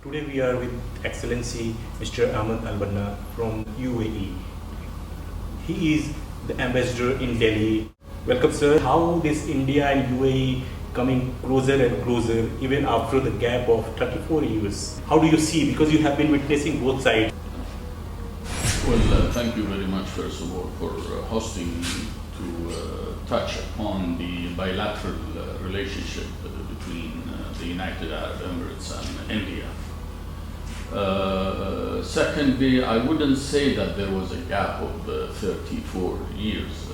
Today we are with Excellency Mr. Ahmed Al-Banna from UAE. He is the ambassador in Delhi. Welcome, sir. How this India and UAE coming closer and closer even after the gap of 34 years? How do you see? Because you have been witnessing both sides. Well, thank you very much, first of all, for hosting me to touch upon the bilateral relationship between the United Arab Emirates and India. Secondly, I wouldn't say that there was a gap of 34 years.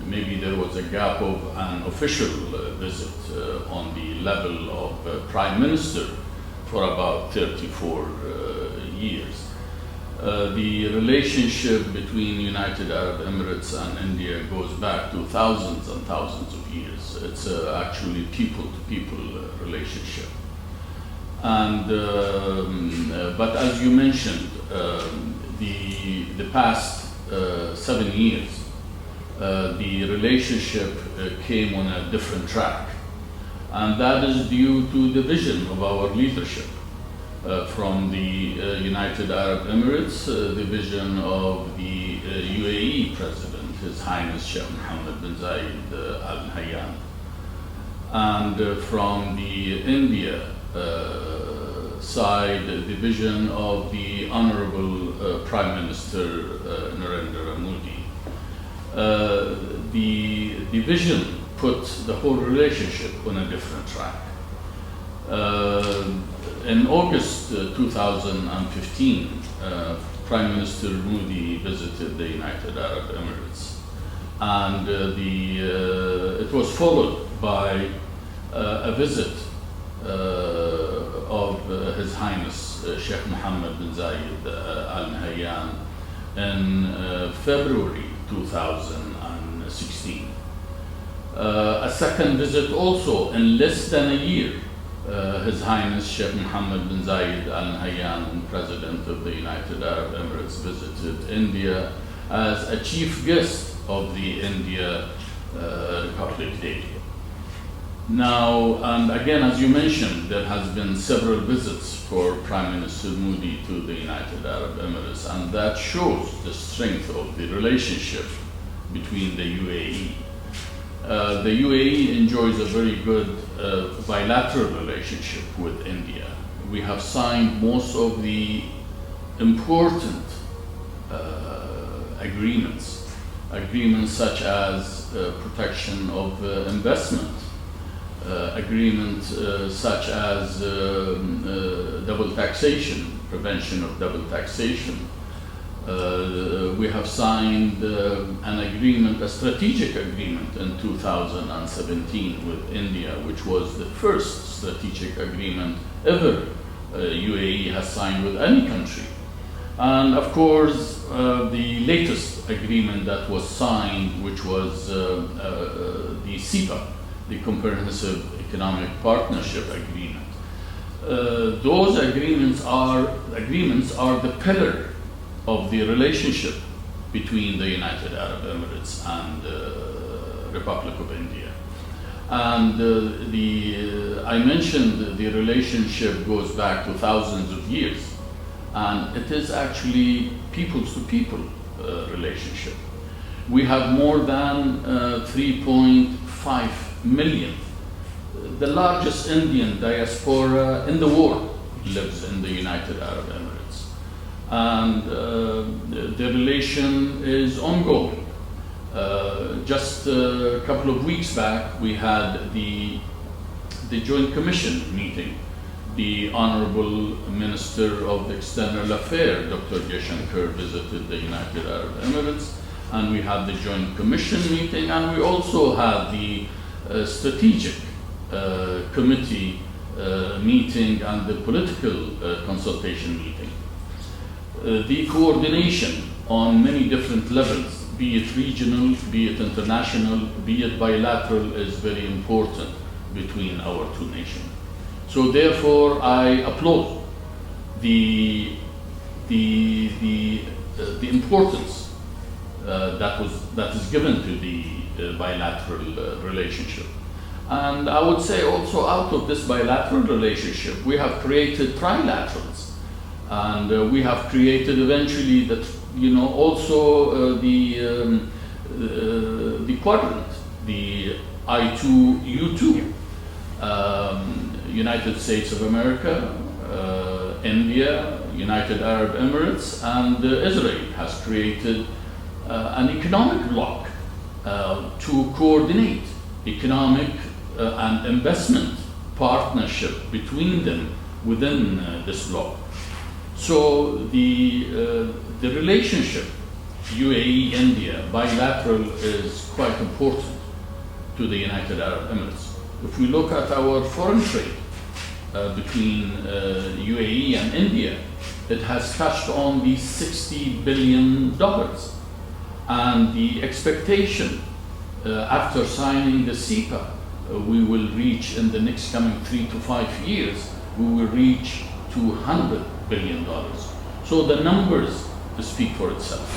Maybe there was a gap of an official visit on the level of Prime Minister for about 34 years. The relationship between United Arab Emirates and India goes back to thousands and thousands of years. It's actually people-to-people relationship. And but as you mentioned, the past 7 years, the relationship came on a different track, and that is due to the vision of our leadership. From the United Arab Emirates, the vision of the UAE President, His Highness Sheikh Mohammed bin Zayed Al Nahyan, and from the India side, the vision of the Honorable Prime Minister Narendra Modi. The vision put the whole relationship on a different track. In August 2015, Prime Minister Modi visited the United Arab Emirates, and it was followed by a visit of His Highness Sheikh Mohammed bin Zayed Al Nahyan in February 2016. A second visit also in less than a year. His Highness Sheikh Mohammed bin Zayed Al Nahyan, President of the United Arab Emirates, visited India as a chief guest of the India Republic Day. Now, and again, as you mentioned, there has been several visits for Prime Minister Modi to the United Arab Emirates, and that shows the strength of the relationship between the UAE. The UAE enjoys a very good bilateral relationship with India. We have signed most of the important agreements such as protection of investment, agreements such as double taxation, prevention of double taxation. We have signed an agreement, a strategic agreement in 2017 with India, which was the first strategic agreement ever UAE has signed with any country. And of course, the latest agreement that was signed, which was the CEPA, the Comprehensive Economic Partnership Agreement. Those agreements are the pillar of the relationship between the United Arab Emirates and the Republic of India. And I mentioned the relationship goes back to thousands of years, and it is actually people-to-people relationship. We have more than 3.5 million. The largest Indian diaspora in the world lives in the United Arab Emirates. And the relation is ongoing. Just a couple of weeks back, we had the Joint Commission meeting. The Honorable Minister of External Affairs, Dr. Sheikh, visited the United Arab Emirates, and we had the Joint Commission meeting, and we also had the Strategic Committee meeting and the Political Consultation meeting. The coordination on many different levels, be it regional, be it international, be it bilateral, is very important between our two nations. So therefore, I applaud the importance that is given to the bilateral relationship. And I would say also out of this bilateral relationship, we have created trilaterals. And we have created eventually that, also the quadrant, the I2U2, United States of America, India, United Arab Emirates, and Israel has created an economic bloc to coordinate economic and investment partnership between them within this bloc. So the relationship UAE-India bilateral is quite important to the United Arab Emirates. If we look at our foreign trade between UAE and India, it has touched on the $60 billion. And the expectation after signing the CEPA, we will reach in the next coming 3 to 5 years, we will reach $200 billion. So the numbers speak for itself.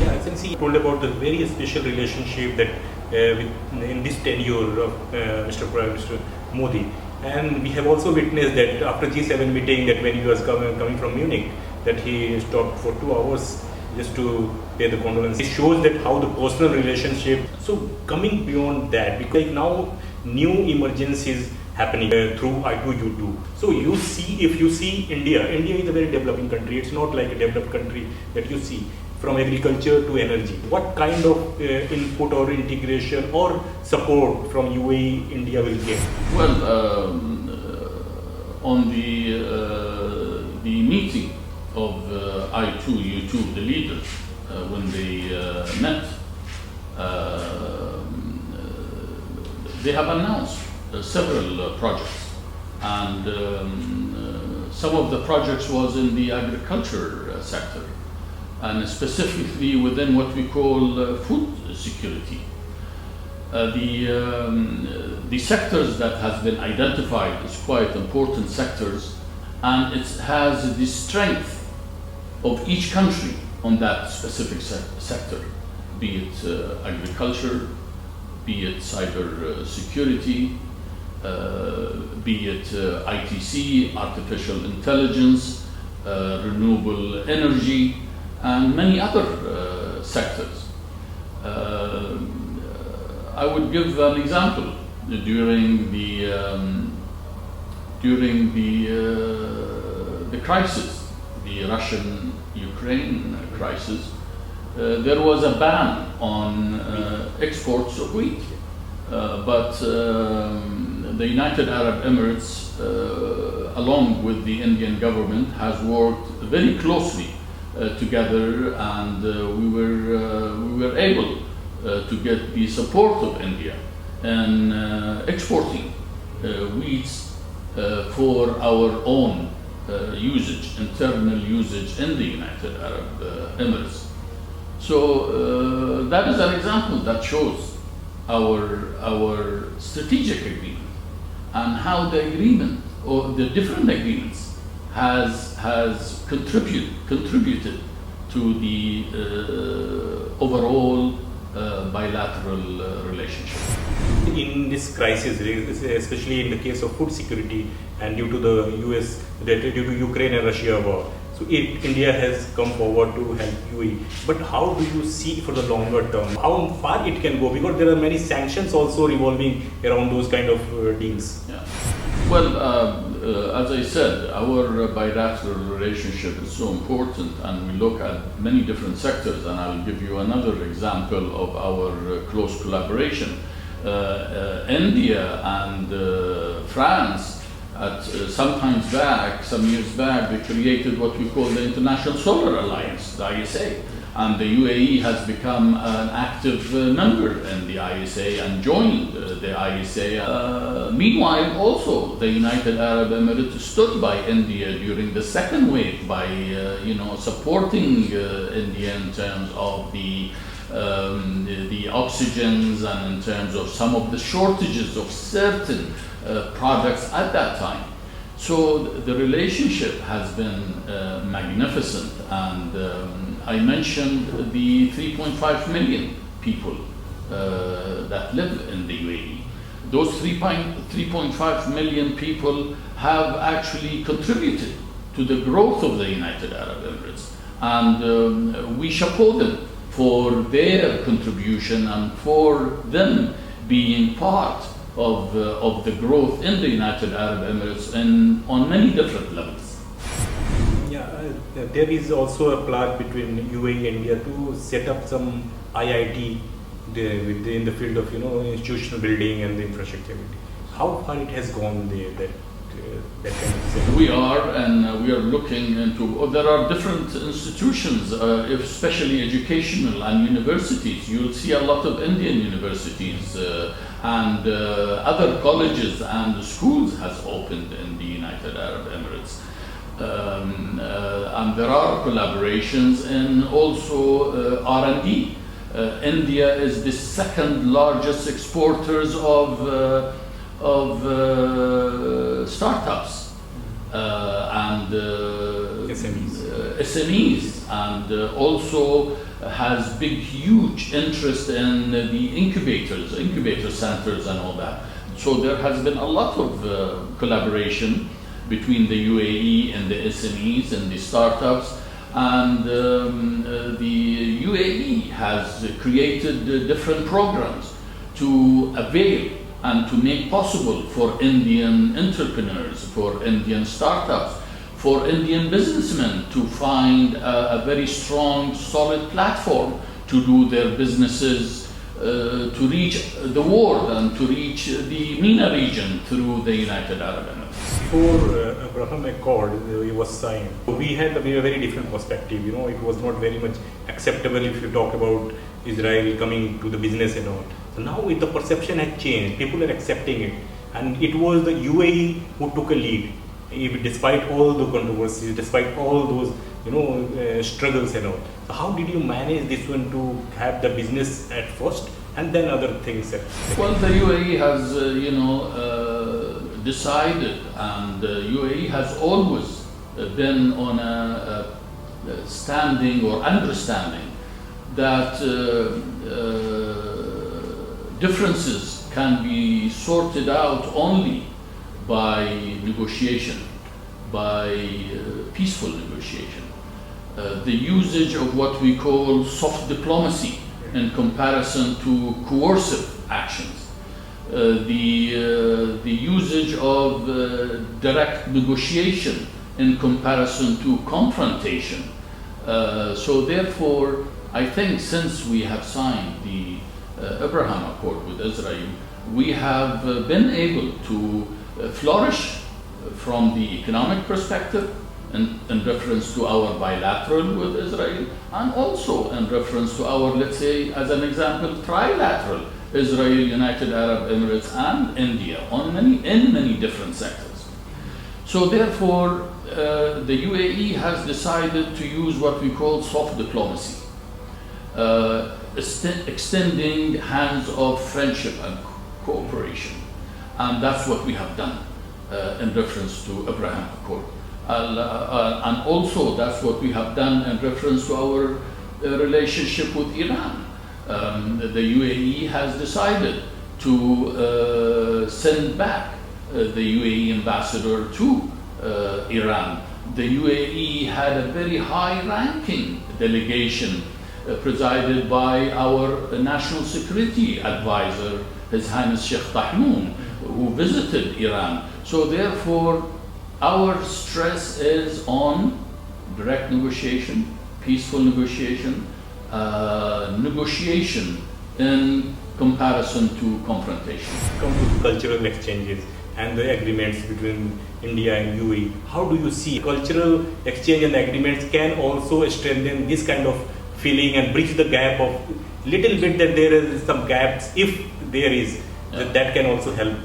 Yeah, since he told about the very special relationship that in this tenure of Mr. Prime Minister Modi, and we have also witnessed that after G7 meeting, that when he was coming from Munich, that he stopped for 2 hours just to pay the condolence. It shows that how the personal relationship. So coming beyond that, because now new emergencies happening through I2U2. So you see, if you see India is a very developing country. It's not like a developed country that you see from agriculture to energy. What kind of input or integration or support from UAE India will get? Well, on the meeting of I2U2, the leaders, when they met, they have announced several projects, and some of the projects was in the agriculture sector, and specifically within what we call food security. The sectors that has been identified as quite important sectors, and it has the strength of each country on that specific sector, be it agriculture, be it cyber security, be it ITC, artificial intelligence, renewable energy, and many other sectors. I would give an example. During the crisis, the Russian-Ukraine crisis, there was a ban on exports of wheat, but the United Arab Emirates, along with the Indian government, has worked very closely together, and we were able to get the support of India in exporting wheats for our own usage, internal usage in the United Arab Emirates. So that is an example that shows our strategic agreement and how the agreement or the different agreements has contributed to the overall bilateral relationship. In this crisis, especially in the case of food security and due to due to Ukraine and Russia war, so India has come forward to help UAE. But how do you see for the longer term? How far it can go? Because there are many sanctions also revolving around those kind of deals. Yeah. Well, as I said, our bilateral relationship is so important, and we look at many different sectors, and I'll give you another example of our close collaboration. India and France, some years back, they created what we call the International Solar Alliance, the ISA. And the UAE has become an active member in the ISA and joined the ISA. Meanwhile, also, the United Arab Emirates stood by India during the second wave by supporting India in terms of the oxygens and in terms of some of the shortages of certain products at that time. So the relationship has been magnificent, and I mentioned the 3.5 million people that live in the UAE. those 3.5 million people have actually contributed to the growth of the United Arab Emirates. And we chapeau them for their contribution and for them being part of the growth in the United Arab Emirates and on many different levels. Yeah, there is also a plan between UAE and India to set up some IIT in the field of institutional building and the infrastructure. How far it has gone there? That kind of setup? We are looking into. There are different institutions, especially educational and universities. You'll see a lot of Indian universities and other colleges and schools has opened in the United Arab Emirates. And there are collaborations and also R&D. India is the second largest exporters of startups and SMEs, and also has huge interest in the incubator centers and all that. So there has been a lot of collaboration between the UAE and the SMEs and the startups, and the UAE has created different programs to avail and to make possible for Indian entrepreneurs, for Indian startups, for Indian businessmen to find a very strong, solid platform to do their businesses, to reach the world and to reach the MENA region through the United Arab Emirates. Before Abraham Accord was signed, we had a very different perspective. It was not very much acceptable if you talk about Israel coming to the business and all. So now the perception has changed. People are accepting it, and it was the UAE who took a lead, despite all the controversies, despite all those struggles and all. So how did you manage this one to have the business at first and then other things? Well, the UAE has decided, and the UAE has always been on a standing or understanding that differences can be sorted out only by negotiation, by peaceful negotiation. The usage of what we call soft diplomacy in comparison to coercive actions. The usage of direct negotiation in comparison to confrontation. So therefore, I think since we have signed the Abraham Accord with Israel, we have been able to flourish from the economic perspective in reference to our bilateral with Israel, and also in reference to our, let's say, as an example, trilateral, Israel, United Arab Emirates, and India, in many different sectors. So therefore, the UAE has decided to use what we call soft diplomacy, extending hands of friendship and cooperation. And that's what we have done in reference to Abraham Accord. And also that's what we have done in reference to our relationship with Iran. The UAE has decided to send back the UAE ambassador to Iran. The UAE had a very high-ranking delegation presided by our national security advisor, His Highness Sheikh, who visited Iran. So therefore, our stress is on direct negotiation, peaceful negotiation, negotiation in comparison to confrontation. Come to cultural exchanges and the agreements between India and UAE. How do you see cultural exchange and agreements can also strengthen this kind of feeling and bridge the gap of little bit that there is some gaps, if there is, that can also help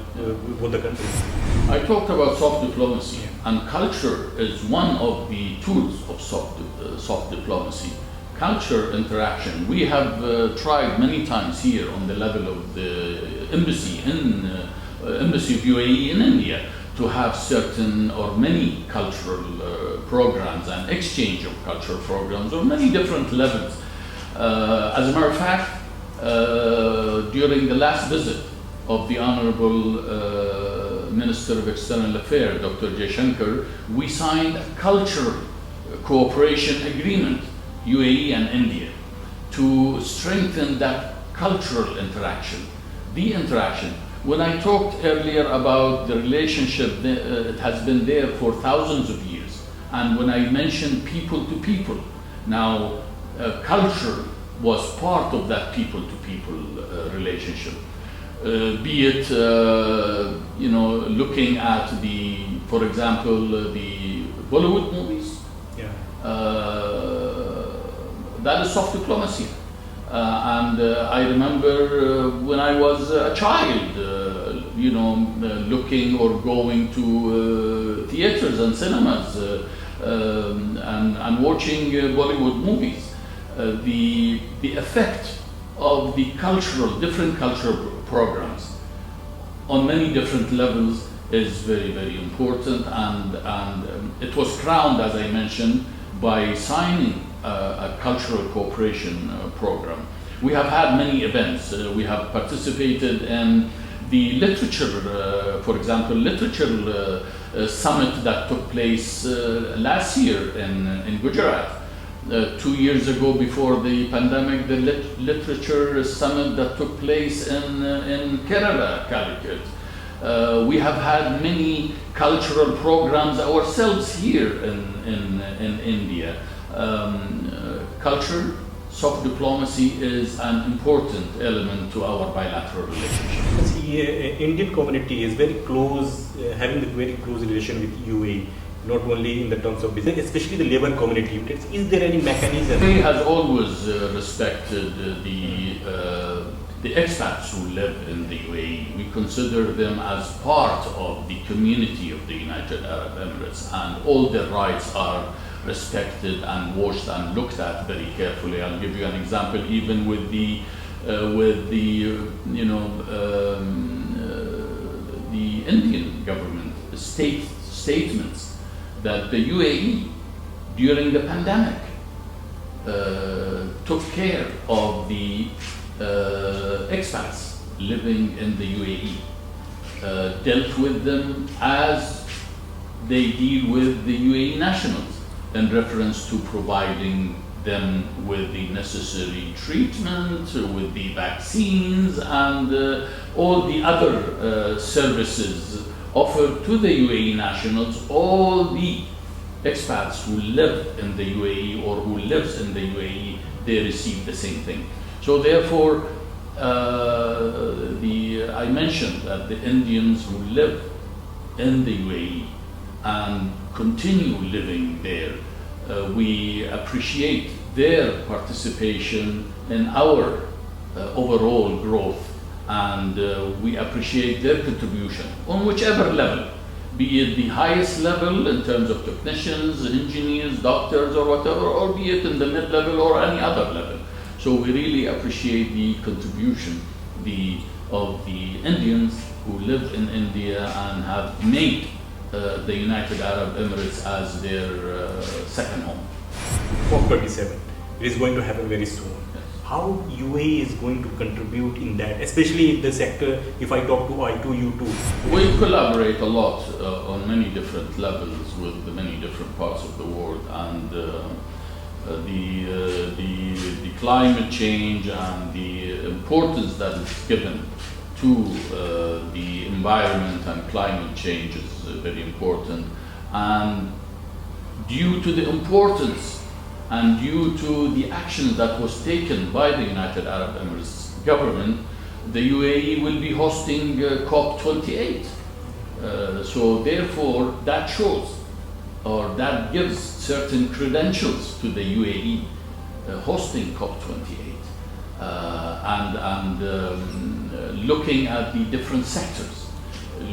both the countries? I talked about soft diplomacy, and culture is one of the tools of soft diplomacy. Culture interaction. We have tried many times here on the level of the embassy of UAE in India to have certain or many cultural programs and exchange of cultural programs on many different levels. As a matter of fact, during the last visit of the Honorable Minister of External Affairs, Dr. Jaishankar, we signed a cultural cooperation agreement, UAE and India, to strengthen that cultural interaction, the interaction. When I talked earlier about the relationship, it has been there for thousands of years. And when I mentioned people to people, now culture was part of that people to people relationship. Be it, looking at for example, the Bollywood movies. Yeah. That is soft diplomacy. And I remember when I was a child, looking or going to theaters and cinemas and watching Bollywood movies. The effect of the different cultural programs on many different levels is very, very important, and it was crowned, as I mentioned, by signing a cultural cooperation program. We have had many events. We have participated in the literature, for example, literature summit that took place last year in Gujarat. 2 years ago, before the pandemic, the literature summit that took place in Kerala, Calicut. We have had many cultural programs ourselves here in India. Culture, soft diplomacy is an important element to our bilateral relationship. The Indian community is very close, having a very close relation with UAE, not only in the terms of business, especially the labor community. Is there any mechanism? UAE has always respected the expats who live in the UAE. We consider them as part of the community of the United Arab Emirates, and all their rights are respected and watched and looked at very carefully. I'll give you an example. Even with the Indian government statements that the UAE during the pandemic took care of the expats living in the UAE, dealt with them as they deal with the UAE nationals, in reference to providing them with the necessary treatment, with the vaccines, and all the other services offered to the UAE nationals. All the expats who live in the UAE or who lives in the UAE, they receive the same thing. So therefore, I mentioned that the Indians who live in the UAE and continue living there, we appreciate their participation in our overall growth, and we appreciate their contribution on whichever level, be it the highest level in terms of technicians, engineers, doctors, or whatever, or be it in the mid-level or any other level. So we really appreciate the contribution of the Indians who live in India and have made the United Arab Emirates as their second home. COP27, it is going to happen very soon. Yes. How UAE is going to contribute in that, especially in the sector, if I talk to I2, U2? We collaborate a lot on many different levels with the many different parts of the world, and the climate change and the importance that is given to the environment and climate change is very important. And due to the importance and due to the action that was taken by the United Arab Emirates government, the UAE will be hosting COP28. So therefore, that shows, or that gives certain credentials to the UAE hosting COP28. Looking at the different sectors,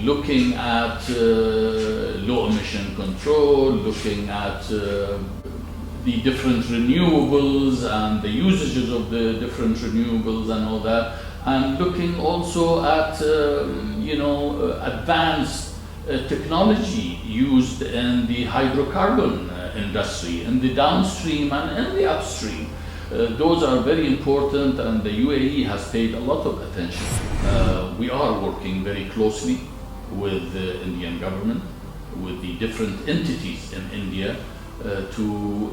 looking at low emission control, looking at the different renewables and the usages of the different renewables and all that, and looking also at advanced technology used in the hydrocarbon industry, in the downstream and in the upstream. Those are very important, and the UAE has paid a lot of attention. We are working very closely with the Indian government, with the different entities in India to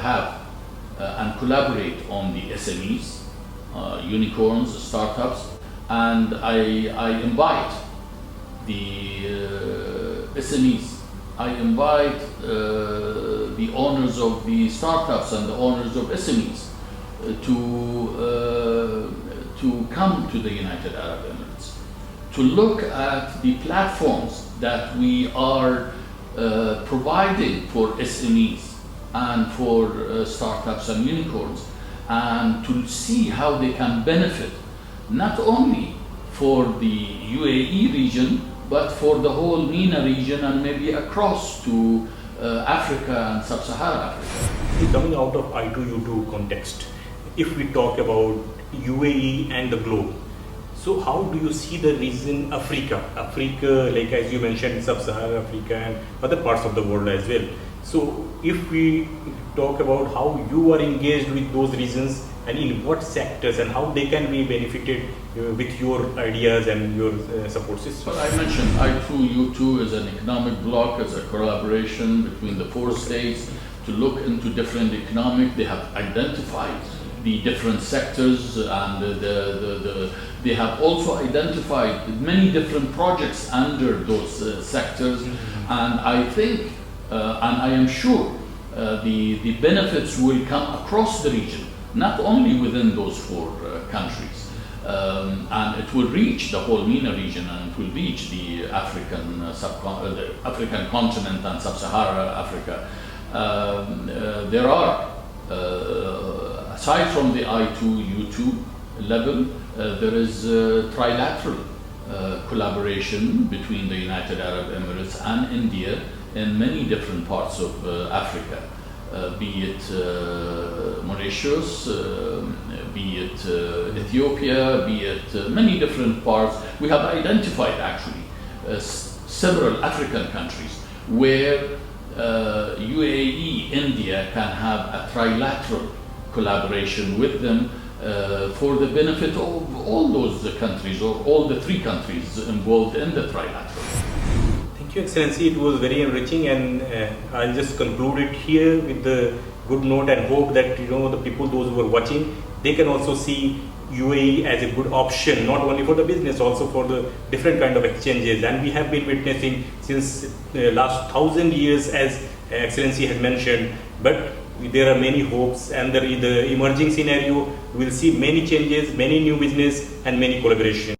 have and collaborate on the SMEs, unicorns, startups, and I invite the SMEs. I invite the owners of the startups and the owners of SMEs to come to the United Arab Emirates, to look at the platforms that we are providing for SMEs and for startups and unicorns, and to see how they can benefit not only for the UAE region, but for the whole MENA region and maybe across to Africa and Sub-Saharan Africa. Coming out of I2U2 context, if we talk about UAE and the globe, so how do you see the region Africa, like as you mentioned, Sub-Saharan Africa and other parts of the world as well. So if we talk about how you are engaged with those regions and in what sectors and how they can be benefited with your ideas and your support system. Well, I mentioned I2U2 is an economic bloc, as a collaboration between the 4 states to look into different economic. They have identified the different sectors, and they have also identified many different projects under those sectors. And I think, and I am sure, the benefits will come across the region, not only within those 4 countries. And it will reach the whole MENA region, and it will reach the the African continent and Sub-Saharan Africa. There are, aside from the I2U2 level, there is trilateral collaboration between the United Arab Emirates and India in many different parts of Africa, be it Mauritius, be it Ethiopia, be it many different parts. We have identified actually several African countries where UAE, India can have a trilateral collaboration with them for the benefit of all those countries, or all the 3 countries involved in the trilateral. Thank you, Excellency. It was very enriching, and I'll just conclude it here with the good note and hope that the people, those who are watching, they can also see UAE as a good option, not only for the business, also for the different kind of exchanges. And we have been witnessing since the last 1,000 years, as Excellency has mentioned, but there are many hopes, and the emerging scenario will see many changes, many new business and many collaboration.